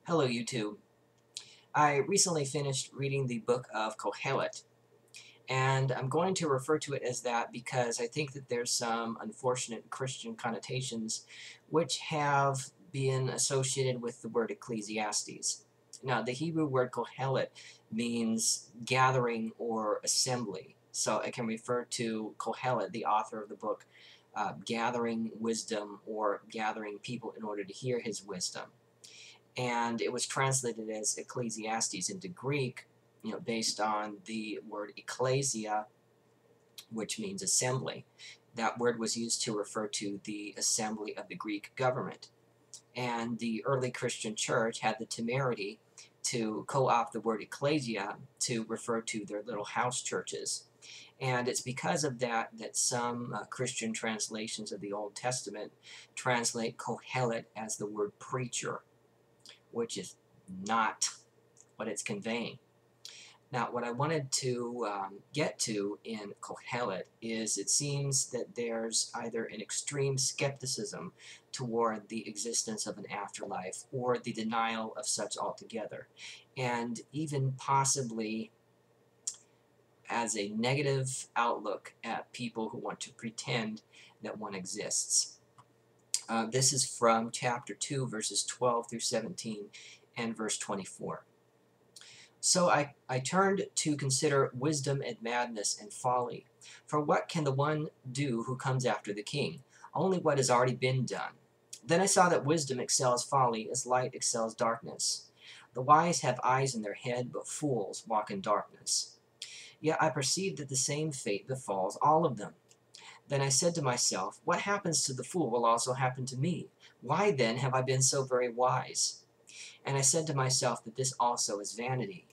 Hello, YouTube. I recently finished reading the book of Kohelet, and I'm going to refer to it as that because I think that there's some unfortunate Christian connotations which have been associated with the word Ecclesiastes. Now, the Hebrew word Kohelet means gathering or assembly, so it can refer to Kohelet, the author of the book, gathering wisdom or gathering people in order to hear his wisdom. And it was translated as Ecclesiastes into Greek, based on the word ecclesia, which means assembly. That word was used to refer to the assembly of the Greek government. And the early Christian church had the temerity to co-opt the word ecclesia to refer to their little house churches. And it's because of that that some Christian translations of the Old Testament translate Kohelet as the word preacher, which is not what it's conveying. Now, what I wanted to get to in Kohelet is it seems that there's either an extreme skepticism toward the existence of an afterlife or the denial of such altogether, and even possibly as a negative outlook at people who want to pretend that one exists. This is from chapter 2, verses 12 through 17 and verse 24. So I turned to consider wisdom and madness and folly. For what can the one do who comes after the king? Only what has already been done. Then I saw that wisdom excels folly as light excels darkness. The wise have eyes in their head, but fools walk in darkness. Yet I perceived that the same fate befalls all of them. Then I said to myself, what happens to the fool will also happen to me. Why then have I been so very wise? And I said to myself that this also is vanity.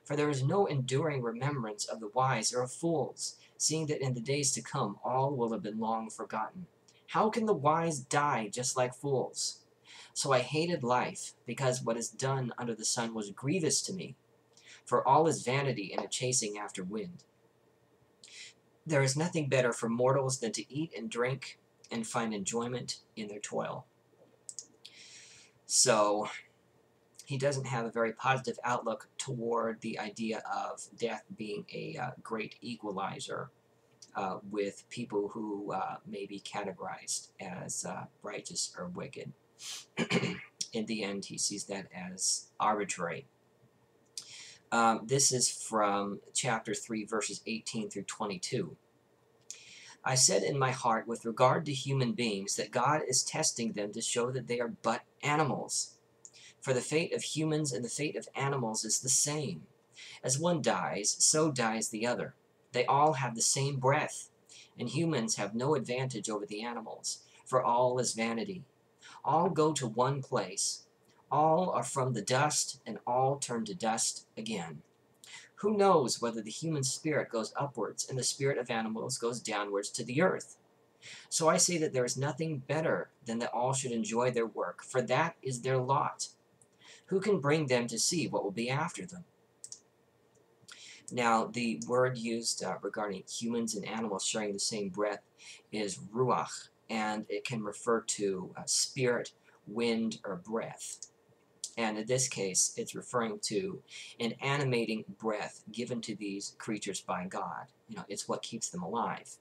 For there is no enduring remembrance of the wise or of fools, seeing that in the days to come all will have been long forgotten. How can the wise die just like fools? So I hated life, because what is done under the sun was grievous to me. For all is vanity and a chasing after wind. There is nothing better for mortals than to eat and drink and find enjoyment in their toil. So he doesn't have a very positive outlook toward the idea of death being a great equalizer with people who may be categorized as righteous or wicked. In the end, he sees that as arbitrary. This is from chapter 3, verses 18 through 22. I said in my heart with regard to human beings that God is testing them to show that they are but animals. For the fate of humans and the fate of animals is the same. As one dies, so dies the other. They all have the same breath, and humans have no advantage over the animals, for all is vanity. All go to one place. All are from the dust, and all turn to dust again. Who knows whether the human spirit goes upwards and the spirit of animals goes downwards to the earth? So I say that there is nothing better than that all should enjoy their work, for that is their lot. Who can bring them to see what will be after them? Now, the word used regarding humans and animals sharing the same breath is ruach, and it can refer to spirit, wind, or breath. And in this case, it's referring to an animating breath given to these creatures by God. It's what keeps them alive.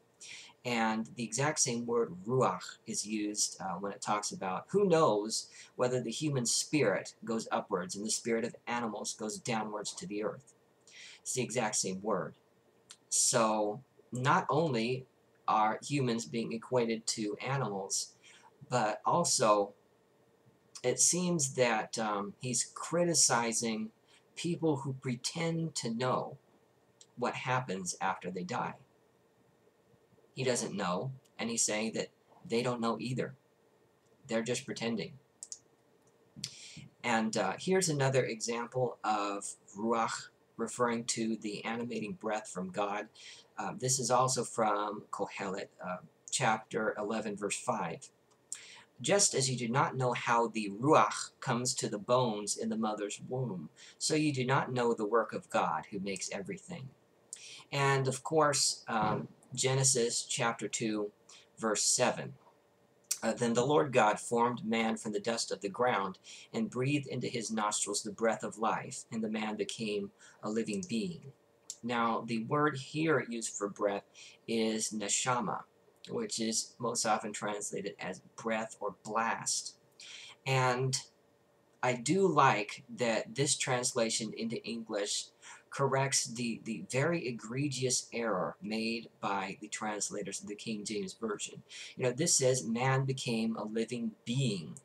And the exact same word, ruach, is used when it talks about who knows whether the human spirit goes upwards and the spirit of animals goes downwards to the earth. It's the exact same word. So not only are humans being equated to animals, but also it seems that he's criticizing people who pretend to know what happens after they die. He doesn't know, and he's saying that they don't know either. They're just pretending. And here's another example of ruach referring to the animating breath from God. This is also from Kohelet, chapter 11, verse 5. Just as you do not know how the ruach comes to the bones in the mother's womb, so you do not know the work of God who makes everything. And of course, Genesis chapter 2, verse 7. Then the Lord God formed man from the dust of the ground and breathed into his nostrils the breath of life, and the man became a living being. Now, the word here used for breath is neshama, which is most often translated as breath or blast. And I do like that this translation into English corrects the very egregious error made by the translators of the King James Version. This says man became a living being.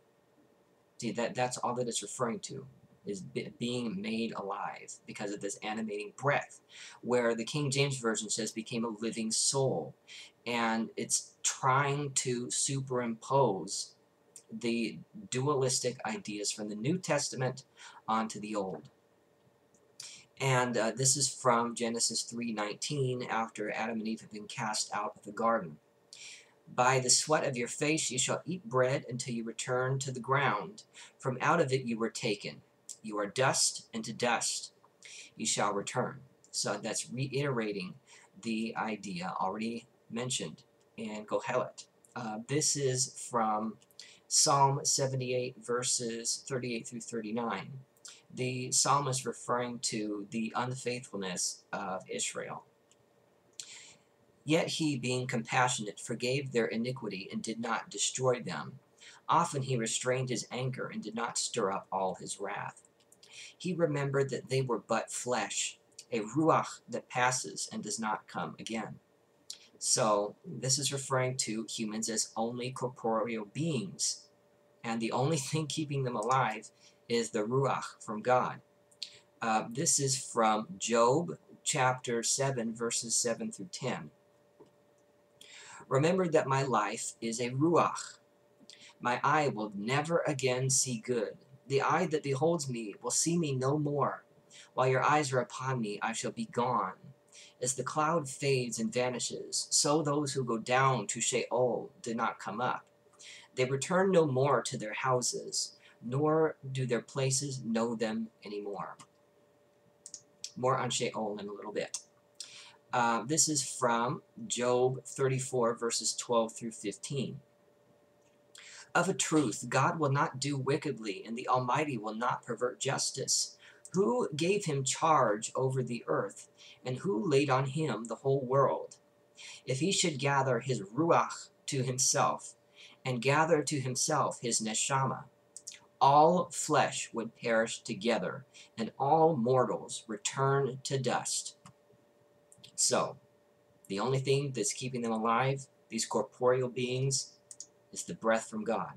See, that's all that it's referring to, is being made alive because of this animating breath, where the King James Version says became a living soul. And it's trying to superimpose the dualistic ideas from the New Testament onto the Old. And this is from Genesis 3:19, after Adam and Eve have been cast out of the garden. By the sweat of your face you shall eat bread until you return to the ground. From out of it you were taken. You are dust, and to dust you shall return. So that's reiterating the idea already mentioned in Kohelet. This is from Psalm 78, verses 38 through 39. The psalmist referring to the unfaithfulness of Israel. Yet he, being compassionate, forgave their iniquity and did not destroy them. Often he restrained his anger and did not stir up all his wrath. He remembered that they were but flesh, a ruach that passes and does not come again. So this is referring to humans as only corporeal beings, and the only thing keeping them alive is the ruach from God. This is from Job chapter 7, verses 7 through 10. Remember that my life is a ruach. My eye will never again see good. The eye that beholds me will see me no more. While your eyes are upon me, I shall be gone. As the cloud fades and vanishes, so those who go down to Sheol did not come up. They return no more to their houses, nor do their places know them anymore. More on Sheol in a little bit. This is from Job 34, verses 12 through 15. Of a truth, God will not do wickedly, and the Almighty will not pervert justice. Who gave him charge over the earth, and who laid on him the whole world? If he should gather his ruach to himself, and gather to himself his neshama, all flesh would perish together, and all mortals return to dust. So, the only thing that's keeping them alive, these corporeal beings, is the breath from God.